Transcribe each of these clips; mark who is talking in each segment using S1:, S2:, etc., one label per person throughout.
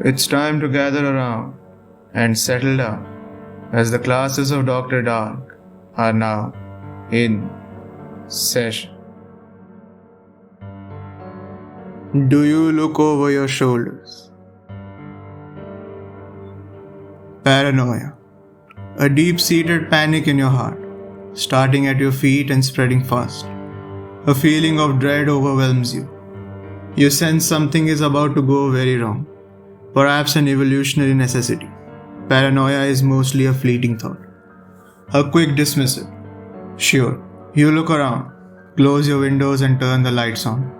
S1: It's time to gather around and settle down as the classes of Dr. Dark are now in session. Do you look over your shoulders? Paranoia. A deep-seated panic in your heart, starting at your feet and spreading fast. A feeling of dread overwhelms you. You sense something is about to go very wrong. Perhaps an evolutionary necessity. Paranoia is mostly a fleeting thought. A quick dismissal. Sure, you look around, close your windows and turn the lights on.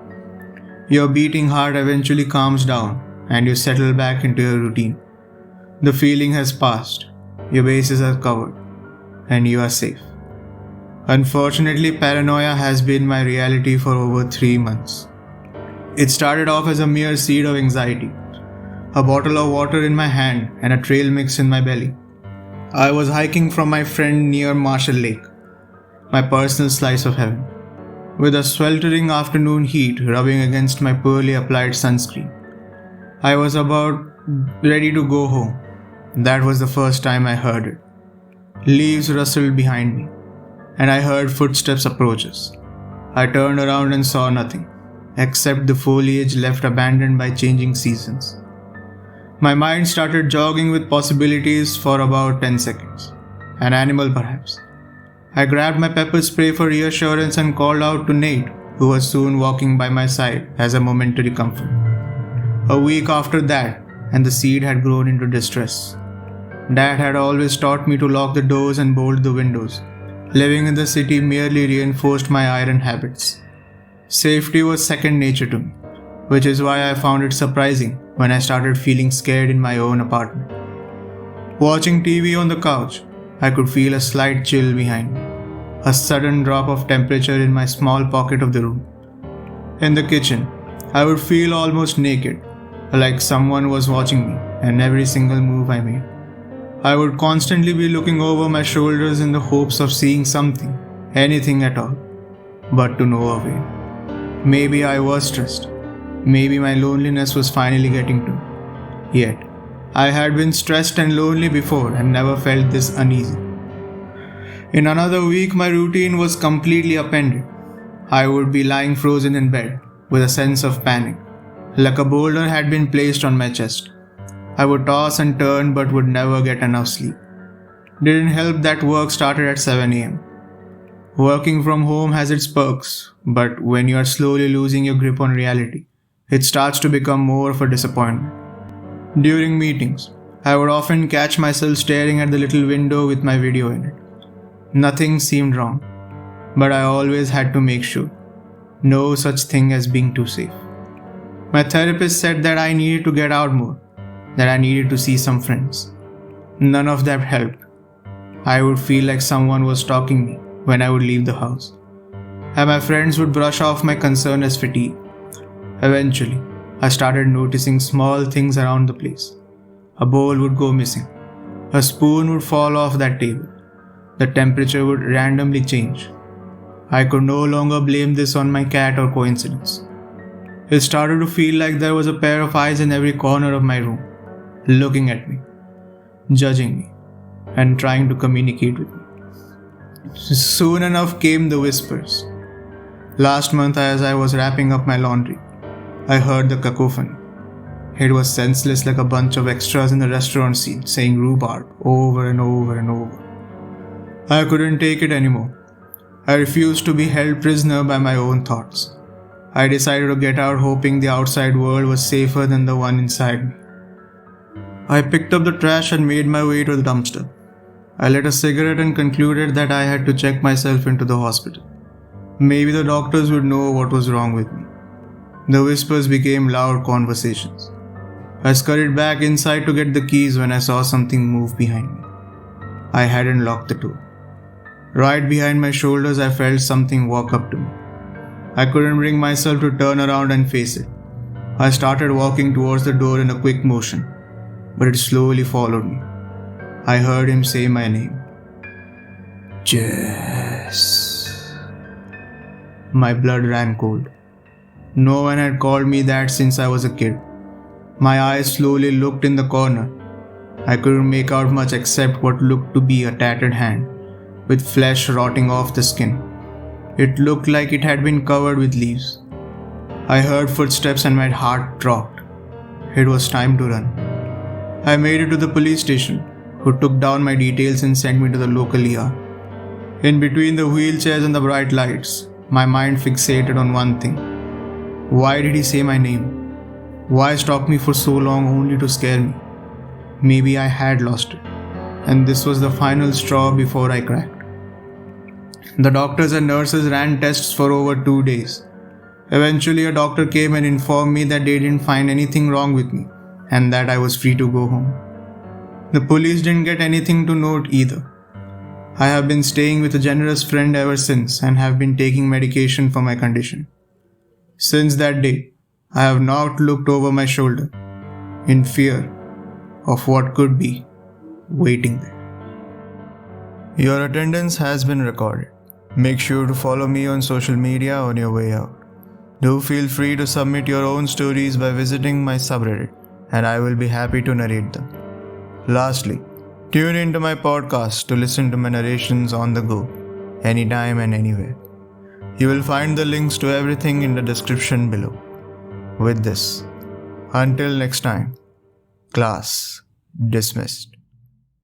S1: Your beating heart eventually calms down and you settle back into your routine. The feeling has passed, your bases are covered, and you are safe. Unfortunately, paranoia has been my reality for over 3 months. It started off as a mere seed of anxiety. A bottle of water in my hand and a trail mix in my belly. I was hiking from my friend near Marshall Lake, my personal slice of heaven, with a sweltering afternoon heat rubbing against my poorly applied sunscreen. I was about ready to go home. That was the first time I heard it. Leaves rustled behind me, and I heard footsteps approach us. I turned around and saw nothing, except the foliage left abandoned by changing seasons. My mind started jogging with possibilities for about 10 seconds. An animal, perhaps. I grabbed my pepper spray for reassurance and called out to Nate, who was soon walking by my side as a momentary comfort. A week after that, and the seed had grown into distress. Dad had always taught me to lock the doors and bolt the windows. Living in the city merely reinforced my iron habits. Safety was second nature to me, which is why I found it surprising when I started feeling scared in my own apartment. Watching TV on the couch, I could feel a slight chill behind me, a sudden drop of temperature in my small pocket of the room. In the kitchen, I would feel almost naked, like someone was watching me and every single move I made. I would constantly be looking over my shoulders in the hopes of seeing something, anything at all, but to no avail. Maybe I was stressed. Maybe my loneliness was finally getting to me. Yet, I had been stressed and lonely before and never felt this uneasy. In another week, my routine was completely upended. I would be lying frozen in bed with a sense of panic, like a boulder had been placed on my chest. I would toss and turn but would never get enough sleep. Didn't help that work started at 7 a.m. Working from home has its perks, but when you are slowly losing your grip on reality, it starts to become more of a disappointment. During meetings, I would often catch myself staring at the little window with my video in it. Nothing seemed wrong, but I always had to make sure. No such thing as being too safe. My therapist said that I needed to get out more, that I needed to see some friends. None of that helped. I would feel like someone was stalking me when I would leave the house, and my friends would brush off my concern as fatigue. Eventually, I started noticing small things around the place. A bowl would go missing. A spoon would fall off that table. The temperature would randomly change. I could no longer blame this on my cat or coincidence. It started to feel like there was a pair of eyes in every corner of my room, looking at me, judging me, and trying to communicate with me. Soon enough came the whispers. Last month, as I was wrapping up my laundry, I heard the cacophony. It was senseless, like a bunch of extras in the restaurant scene saying rhubarb over and over and over. I couldn't take it anymore. I refused to be held prisoner by my own thoughts. I decided to get out, hoping the outside world was safer than the one inside me. I picked up the trash and made my way to the dumpster. I lit a cigarette and concluded that I had to check myself into the hospital. Maybe the doctors would know what was wrong with me. The whispers became loud conversations. I scurried back inside to get the keys when I saw something move behind me. I hadn't locked the door. Right behind my shoulders, I felt something walk up to me. I couldn't bring myself to turn around and face it. I started walking towards the door in a quick motion, but it slowly followed me. I heard him say my name. Jess. My blood ran cold. No one had called me that since I was a kid. My eyes slowly looked in the corner. I couldn't make out much except what looked to be a tattered hand, with flesh rotting off the skin. It looked like it had been covered with leaves. I heard footsteps and my heart dropped. It was time to run. I made it to the police station, who took down my details and sent me to the local ER. In between the wheelchairs and the bright lights, my mind fixated on one thing. Why did he say my name? Why stop me for so long only to scare me? Maybe I had lost it, and this was the final straw before I cracked. The doctors and nurses ran tests for over 2 days. Eventually, a doctor came and informed me that they didn't find anything wrong with me and that I was free to go home. The police didn't get anything to note either. I have been staying with a generous friend ever since and have been taking medication for my condition. Since that day, I have not looked over my shoulder in fear of what could be waiting there. Your attendance has been recorded. Make sure to follow me on social media on your way out. Do feel free to submit your own stories by visiting my subreddit, and I will be happy to narrate them. Lastly, tune into my podcast to listen to my narrations on the go, anytime and anywhere. You will find the links to everything in the description below. With this, until next time, class dismissed.